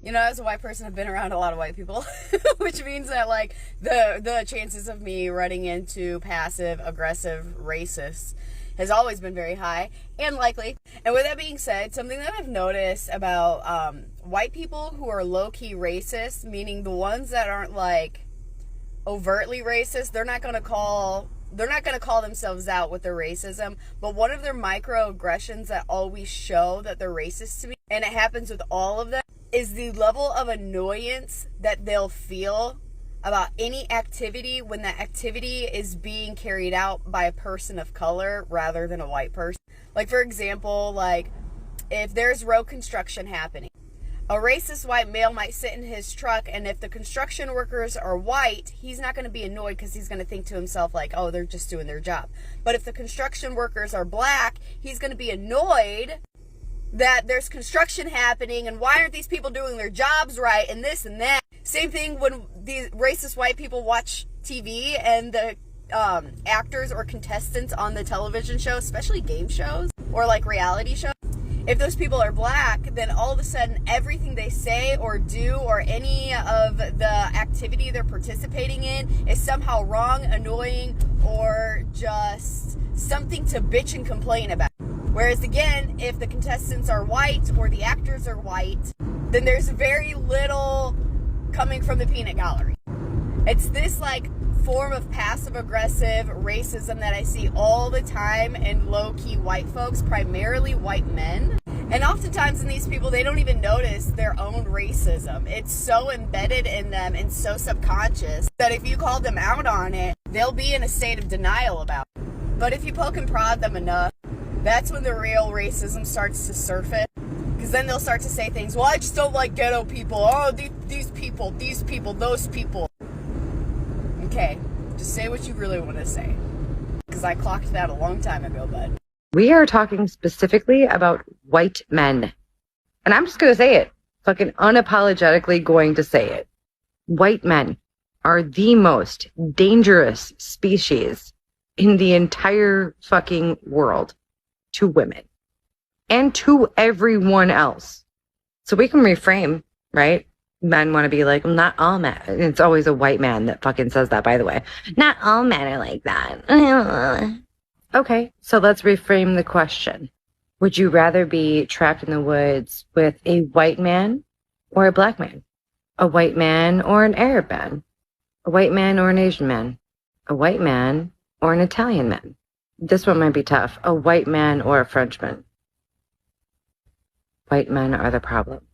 You know, as a white person, I've been around a lot of white people, which means that, like, the chances of me running into passive, aggressive racists has always been very high and likely. And with that being said, something that I've noticed about white people who are low-key racist, meaning the ones that aren't, like, overtly racist, they're not going to call themselves out with their racism, but one of their microaggressions that always show that they're racist to me, and it happens with all of them, is the level of annoyance that they'll feel about any activity when that activity is being carried out by a person of color rather than a white person. Like, for example, like, if there's road construction happening, a racist white male might sit in his truck, and if the construction workers are white, he's not going to be annoyed because he's going to think to himself, like, oh, they're just doing their job. But if the construction workers are black, he's going to be annoyed that there's construction happening, and why aren't these people doing their jobs right, and this and that. Same thing when these racist white people watch TV, and the actors or contestants on the television show, especially game shows or like reality shows, if those people are black, then all of a sudden everything they say or do or any of the activity they're participating in is somehow wrong, annoying, or just something to bitch and complain about. Whereas again, if the contestants are white or the actors are white, then there's very little coming from the peanut gallery. It's this like form of passive aggressive racism that I see all the time in low-key white folks, primarily white men. And oftentimes in these people, they don't even notice their own racism. It's so embedded in them and so subconscious that if you call them out on it, they'll be in a state of denial about it. But if you poke and prod them enough, that's when the real racism starts to surface. Because then they'll start to say things, well, I just don't like ghetto people. Oh, these people, those people. Okay, just say what you really want to say. Because I clocked that a long time ago, bud. We are talking specifically about white men. And I'm just going to say it. Fucking unapologetically going to say it. White men are the most dangerous species in the entire fucking world to women and to everyone else. So we can reframe, right? Men want to be like, not all men. It's always a white man that fucking says that, by the way. Not all men are like that. Okay, so let's reframe the question. Would you rather be trapped in the woods with a white man or a black man? A white man or an Arab man? A white man or an Asian man? A white man or an Italian man? This one might be tough. A white man or a Frenchman? White men are the problem.